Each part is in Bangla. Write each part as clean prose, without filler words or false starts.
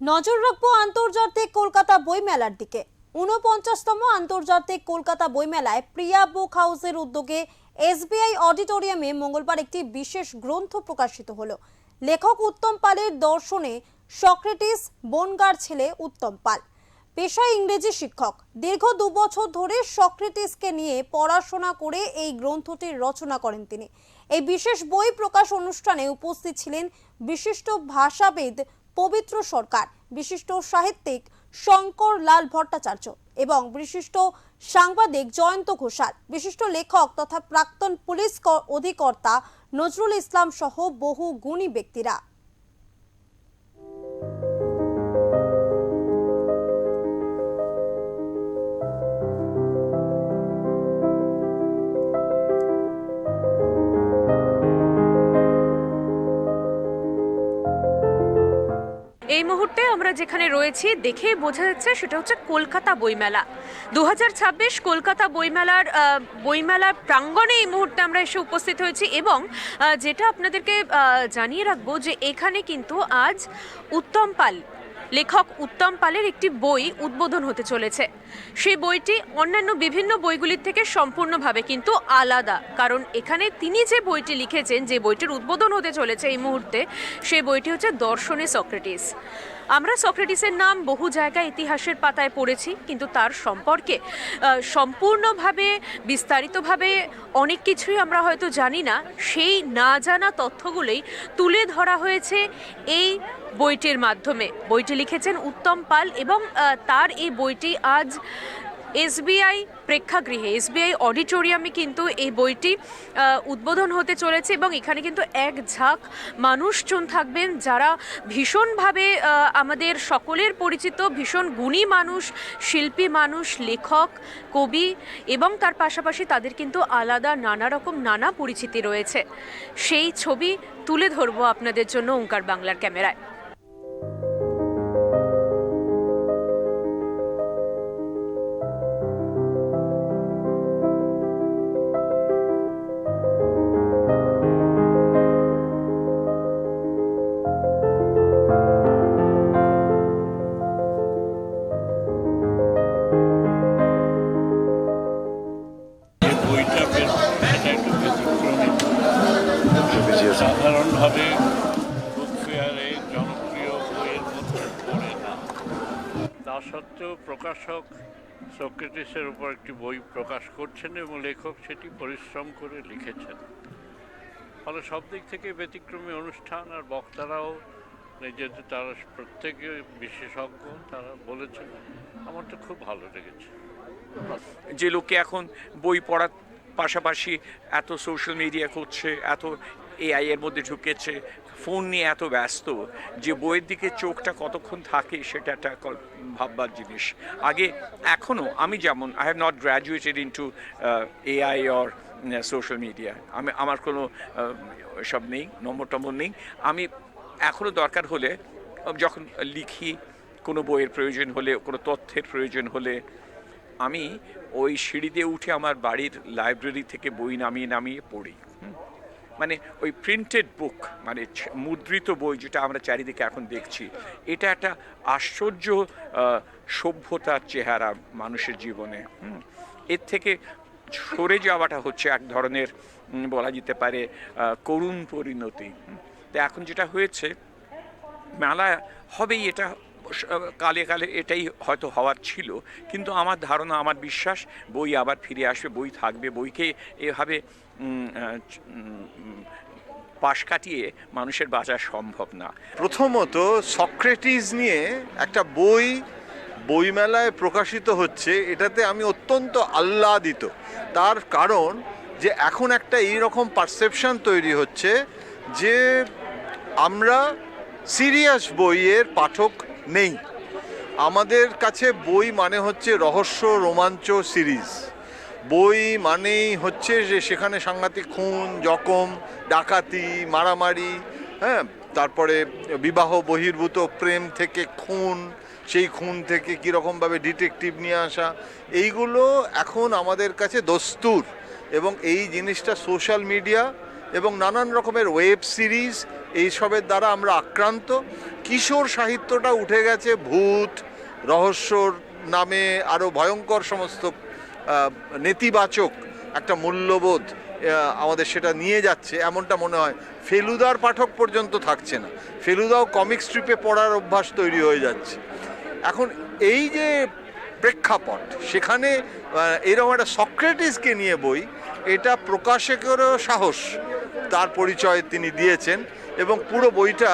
নজর রাখবো আন্তর্জাতিক কলকাতা বইমেলার দিকে। ৪৯তম আন্তর্জাতিক কলকাতা বইমেলায় প্রিয়া বুক হাউসের উদ্যোগে এসবিআই অডিটোরিয়ামে মঙ্গলবার একটি বিশেষ গ্রন্থ প্রকাশিত হলো। লেখক উত্তম পালের দর্শনে সক্রেটিস বনগার ছেলে উত্তম পাল, পেশায় ইংরেজি শিক্ষক। দীর্ঘ ২ বছর ধরে সক্রেটিসকে নিয়ে পড়াশোনা করে এই গ্রন্থটির রচনা করেন তিনি। এই বিশেষ বই প্রকাশ অনুষ্ঠানে উপস্থিত ছিলেন বিশিষ্ট ভাষাবিদ পবিত্র সরকার, বিশিষ্ট সাহিত্যিক শঙ্কর লাল ভট্টাচার্য এবং বিশিষ্ট সাংবাদিক জয়ন্ত ঘোষাল, বিশিষ্ট লেখক তথা প্রাক্তন পুলিশ অধিকর্তা নজরুল ইসলাম সহ বহু গুণী ব্যক্তিরা। এই মুহূর্তে আমরা যেখানে রয়েছি দেখে বোঝা যাচ্ছে সেটা হচ্ছে কলকাতা বইমেলা ২০২৬। কলকাতা বইমেলার প্রাঙ্গণে এই মুহূর্তে আমরা এসে উপস্থিত হয়েছি এবং যেটা আপনাদেরকে জানিয়ে রাখবো যে এখানে কিন্তু আজ লেখক উত্তম পালের একটি বই উদ্বোধন হতে চলেছে। সেই বইটি অন্যান্য বিভিন্ন বইগুলির থেকে সম্পূর্ণভাবে কিন্তু আলাদা, কারণ এখানে তিনি যে বইটি লিখেছেন, যে বইটির উদ্বোধন হতে চলেছে এই মুহূর্তে, সেই বইটি হচ্ছে দর্শনে সক্রেটিস। আমরা সক্রেটিসের নাম বহু জায়গায় ইতিহাসের পাতায় পড়েছি, কিন্তু তার সম্পর্কে সম্পূর্ণভাবে বিস্তারিতভাবে অনেক কিছুই আমরা হয়তো জানি না। সেই না জানা তথ্যগুলোই তুলে ধরা হয়েছে এই বইটির মাধ্যমে। বইটি লিখেছেন উত্তম পাল এবং তার এই বইটি আজ এসবিআই প্রেক্ষাগৃহে, এসবিআই অডিটোরিয়ামে কিন্তু এই বইটি উদ্বোধন হতে চলেছে এবং এখানে কিন্তু এক ঝাঁক মানুষজন থাকবেন যারা ভীষণভাবে আমাদের সকলের পরিচিত, ভীষণ গুণী মানুষ, শিল্পী মানুষ, লেখক, কবি, এবং তার পাশাপাশি তাদের কিন্তু আলাদা নানা পরিচিতি রয়েছে। সেই ছবি তুলে ধরবো আপনাদের জন্য ওঙ্কার বাংলার ক্যামেরায়। সাধারণভাবে বুক ফেয়ারে জনপ্রিয় বইয়ের মধ্যে পড়ে না। তা সত্ত্বেও প্রকাশক সক্রেটিসের উপর একটি বই প্রকাশ করছেন এবং লেখক সেটি পরিশ্রম করে লিখেছেন। ফলে সব দিক থেকে ব্যতিক্রমী অনুষ্ঠান, আর বক্তারাও নিজেদের তারা প্রত্যেকে বিশেষজ্ঞ, তারা বলেছেন। আমার তো খুব ভালো লেগেছে। যে লোকে এখন বই পড়ার পাশাপাশি এত সোশ্যাল মিডিয়া করছে, এত এআই এর মধ্যে ঢুকেছে, ফোন নিয়ে এত ব্যস্ত, যে বইয়ের দিকে চোখটা কতক্ষণ থাকে সেটা একটা ভাববার জিনিস। আগে এখনও আমি যেমন I have not graduated into AI or social media, আমার কোনো সব নেই, নম্বর নেই। আমি এখনও দরকার হলে যখন লিখি, কোনো বইয়ের প্রয়োজন হলে, কোনো তথ্যের প্রয়োজন হলে, আমি ওই সিঁড়ি দিয়ে উঠে আমার বাড়ির লাইব্রেরি থেকে বই নামিয়ে পড়ি। মানে ওই প্রিন্টেড বুক, মানে মুদ্রিত বই যেটা আমরা চারিদিকে এখন দেখছি, এটা একটা আশ্চর্য সভ্যতার চেহারা মানুষের জীবনে। এর থেকে সরে যাওয়াটা হচ্ছে এক ধরনের বলা যেতে পারে করুণ পরিণতি। তো এখন যেটা হয়েছে, মেলা হবেই, এটা কালে এটাই হয়তো হওয়ার ছিল, কিন্তু আমার ধারণা, আমার বিশ্বাস, বই আবার ফিরে আসবে, বই থাকবে। বইকে এভাবে পাশ কাটিয়ে মানুষের বাঁচা সম্ভব না। প্রথমত সক্রেটিস নিয়ে একটা বইমেলায় প্রকাশিত হচ্ছে, এটাতে আমি অত্যন্ত আহ্লাদিত। তার কারণ যে এখন একটা এইরকম পারসেপশন তৈরি হচ্ছে যে আমরা সিরিয়াস বইয়ের পাঠক নেই। আমাদের কাছে বই মানে হচ্ছে রহস্য, রোমাঞ্চ সিরিজ। বই মানেই হচ্ছে যে সেখানে সাংঘাতিক খুন, জখম, ডাকাতি, মারামারি, তারপরে বিবাহ বহির্ভূত প্রেম থেকে খুন, সেই খুন থেকে কীরকমভাবে ডিটেকটিভ নিয়ে আসা, এইগুলো এখন আমাদের কাছে দস্তুর। এবং এই জিনিসটা সোশ্যাল মিডিয়া এবং নানান রকমের ওয়েব সিরিজ এইসবের দ্বারা আমরা আক্রান্ত। কিশোর সাহিত্যটা উঠে গেছে ভূত, রহস্যর নামে আরও ভয়ঙ্কর সমস্ত নেতিবাচক একটা মূল্যবোধ আমাদের সেটা নিয়ে যাচ্ছে, এমনটা মনে হয়। ফেলুদার পাঠক পর্যন্ত থাকছে না, ফেলুদাও কমিক স্ট্রিপে পড়ার অভ্যাস তৈরি হয়ে যাচ্ছে। এখন এই যে প্রেক্ষাপট, সেখানে এরকম একটা সক্রেটিসকে নিয়ে বই, এটা প্রকাশকেরও সাহস, তার পরিচয় তিনি দিয়েছেন। এবং পুরো বইটা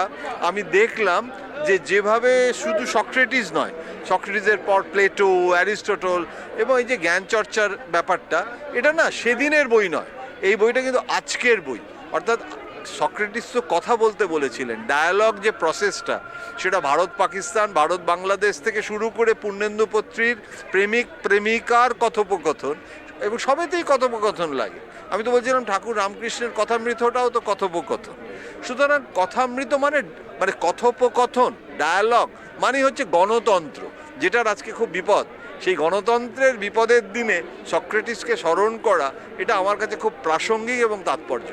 আমি দেখলাম যে যেভাবে শুধু সক্রেটিস নয়, সক্রেটিসের পর প্লেটো, অ্যারিস্টটল, এবং এই যে জ্ঞান চর্চার ব্যাপারটা, এটা না সেদিনের বই নয়, এই বইটা কিন্তু আজকের বই। অর্থাৎ সক্রেটিস তো কথা বলতে বলেছিলেন, ডায়ালগ যে প্রসেসটা, সেটা ভারত পাকিস্তান, ভারত বাংলাদেশ থেকে শুরু করে পূর্ণেন্দু পত্রীর প্রেমিক প্রেমিকার কথোপকথন, এবং সবেতেই কথোপকথন লাগে। আমি তো বলছিলাম ঠাকুর রামকৃষ্ণের কথামৃতটাও তো কথোপকথন। সুতরাং কথামৃত মানে কথোপকথন, ডায়ালগ মানে হচ্ছে গণতন্ত্র, যেটার আজকে খুব বিপদ। সেই গণতন্ত্রের বিপদের দিনে সক্রেটিসকে স্মরণ করা, এটা আমার কাছে খুব প্রাসঙ্গিক এবং তাৎপর্য।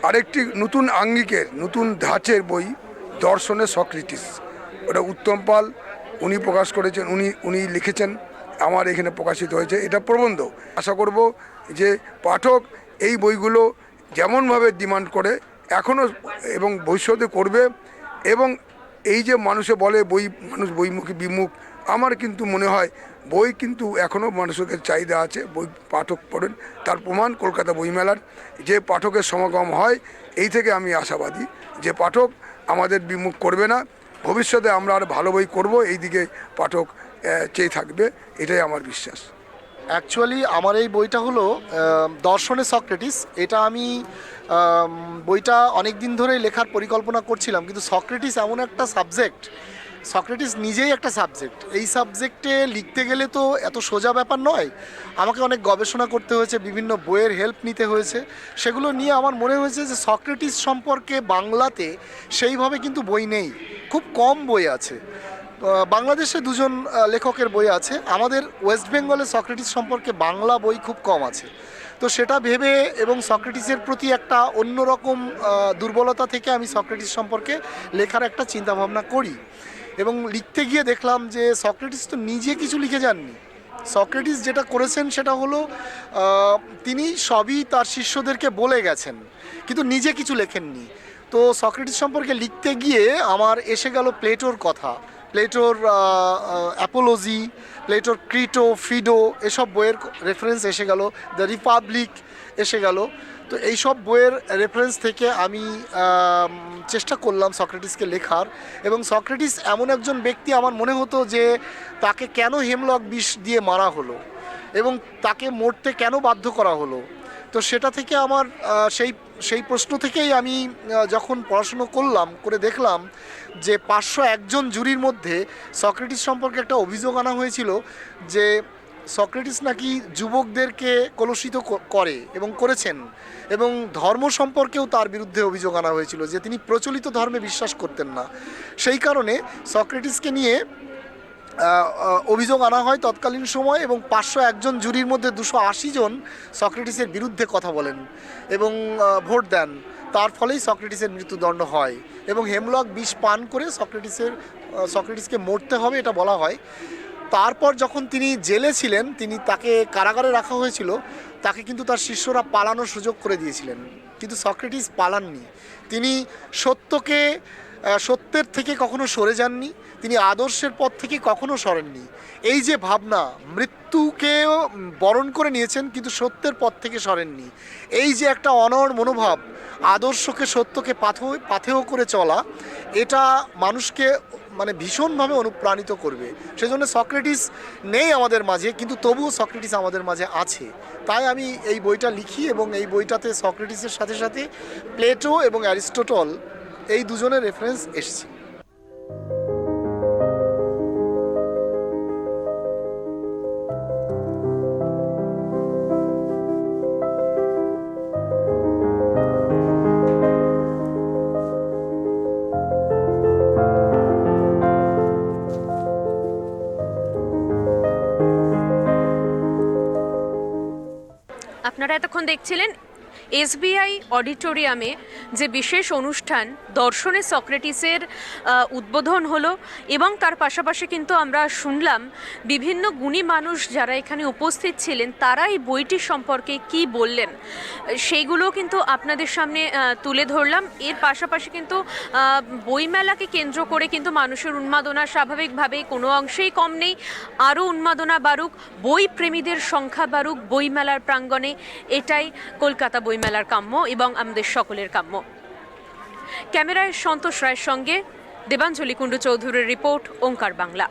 আরেকটি নতুন আঙ্গিকের, নতুন ধাঁচের বই দর্শনে সক্রেটিস, ওটা উত্তম পাল উনি প্রকাশ করেছেন, উনি লিখেছেন, আমার এখানে প্রকাশিত হয়েছে। এটা প্রবন্ধ। আশা করব যে পাঠক এই বইগুলো যেমনভাবে ডিমান্ড করে এখনও এবং ভবিষ্যতে করবে। এবং এই যে মানুষে বলে মানুষ বইমুখী বিমুখ, আমার কিন্তু মনে হয় বই কিন্তু এখনও মানুষের চাহিদা আছে, বই পাঠক পড়েন। তার প্রমাণ কলকাতা বইমেলার যে পাঠকের সমাগম হয়, এই থেকে আমি আশাবাদী যে পাঠক আমাদের বিমুখ করবে না। ভবিষ্যতে আমরা আর ভালো বই করব, এই দিকে পাঠক চেয়ে থাকবে, এটাই আমার বিশ্বাস। অ্যাকচুয়ালি আমার এই বইটা হলো দর্শনে সক্রেটিস। এটা আমি বইটা অনেক দিন ধরেই লেখার পরিকল্পনা করছিলাম, কিন্তু সক্রেটিস এমন একটা সাবজেক্ট, সক্রেটিস নিজেই একটা সাবজেক্ট। এই সাবজেক্টে লিখতে গেলে তো এত সোজা ব্যাপার নয়, আমাকে অনেক গবেষণা করতে হয়েছে, বিভিন্ন বইয়ের হেল্প নিতে হয়েছে। সেগুলো নিয়ে আমার মনে হয়েছে যে সক্রেটিস সম্পর্কে বাংলাতে সেইভাবে কিন্তু বই নেই, খুব কম বই আছে। বাংলাদেশে দুজন লেখকের বই আছে, আমাদের ওয়েস্ট বেঙ্গলে সক্রেটিস সম্পর্কে বাংলা বই খুব কম আছে। তো সেটা ভেবে এবং সক্রেটিসের প্রতি একটা অন্যরকম দুর্বলতা থেকে আমি সক্রেটিস সম্পর্কে লেখার একটা চিন্তাভাবনা করি। এবং লিখতে গিয়ে দেখলাম যে সক্রেটিস তো নিজে কিছু লিখে যাননি। সক্রেটিস যেটা করেছেন সেটা হলো তিনি সবই তার শিষ্যদেরকে বলে গেছেন, কিন্তু নিজে কিছু লেখেননি। তো সক্রেটিস সম্পর্কে লিখতে গিয়ে আমার এসে গেল প্লেটোর কথা, প্লেটোর অ্যাপোলজি, প্লেটোর ক্রিটো, ফিডো, এসব বইয়ের রেফারেন্স এসে গেল, দ্য রিপাবলিক এসে গেল। তো এইসব বইয়ের রেফারেন্স থেকে আমি চেষ্টা করলাম সক্রেটিসকে লেখার। এবং সক্রেটিস এমন একজন ব্যক্তি, আমার মনে হতো যে তাকে কেন হেমলক বিষ দিয়ে মারা হলো এবং তাকে মরতে কেন বাধ্য করা হলো। তো সেটা থেকে আমার সেই প্রশ্ন থেকেই আমি যখন পড়াশুনো করে দেখলাম যে 501 জন জুরির মধ্যে সক্রেটিস সম্পর্কে একটা অভিযোগ আনা হয়েছিল যে সক্রেটিস নাকি যুবকদেরকে কলুষিত করে এবং করেছেন, এবং ধর্ম সম্পর্কেও তার বিরুদ্ধে অভিযোগ আনা হয়েছিল যে তিনি প্রচলিত ধর্মে বিশ্বাস করতেন না। সেই কারণে সক্রেটিসকে নিয়ে অভিযোগ আনা হয় তৎকালীন সময়, এবং 501 জন জুরির মধ্যে 280 জন সক্রেটিসের বিরুদ্ধে কথা বলেন এবং ভোট দেন। তার ফলেই সক্রেটিসের মৃত্যুদণ্ড হয় এবং হেমলক বিষ পান করে সক্রেটিসকে মরতে হবে এটা বলা হয়। তারপর যখন তিনি জেলে ছিলেন, তাকে কারাগারে রাখা হয়েছিল, তাকে কিন্তু তার শিষ্যরা পালানোর সুযোগ করে দিয়েছিলেন, কিন্তু সক্রেটিস পালাননি। তিনি সত্যের থেকে কখনো সরে যাননি, তিনি আদর্শের পথ থেকে কখনো সরেননি। এই যে ভাবনা, মৃত্যুকেও বরণ করে নিয়েছেন কিন্তু সত্যের পথ থেকে সরেননি, এই যে একটা অনড় মনোভাব, আদর্শকে সত্যকে পাথেয় করে চলা, এটা মানুষকে ভীষণভাবে অনুপ্রাণিত করবে। সেজন্য সক্রেটিস নেই আমাদের মাঝে, কিন্তু তবুও সক্রেটিস আমাদের মাঝে আছে। তাই আমি এই বইটা লিখি এবং এই বইটাতে সক্রেটিসের সাথে সাথে প্লেটো এবং অ্যারিস্টটল এই দুজনের রেফারেন্স এসেছে। আপনারা এতক্ষণ দেখছিলেন এসবিআই অডিটোরিয়ামে যে বিশেষ অনুষ্ঠান দর্শনে সক্রেটিসের উদ্বোধন হলো এবং তার পাশাপাশি কিন্তু আমরা শুনলাম বিভিন্ন গুণী মানুষ যারা এখানে উপস্থিত ছিলেন তারা এই বইটি সম্পর্কে কি বললেন সেইগুলো কিন্তু আপনাদের সামনে তুলে ধরলাম। এর পাশাপাশি কিন্তু বইমেলাকে কেন্দ্র করে কিন্তু মানুষের উন্মাদনা স্বাভাবিকভাবেই কোনো অংশেই কম নেই। আরও উন্মাদনা বাড়ুক, বই প্রেমীদের সংখ্যা বাড়ুক বইমেলার প্রাঙ্গণে, এটাই কলকাতা বইমেলার কাম্য এবং আমাদের সকলের কাম্য। ক্যামেরায় সন্তোষ রায়ের সঙ্গে দেবাঞ্জলি কুণ্ডু চৌধুরীর রিপোর্ট, ওঙ্কার বাংলা।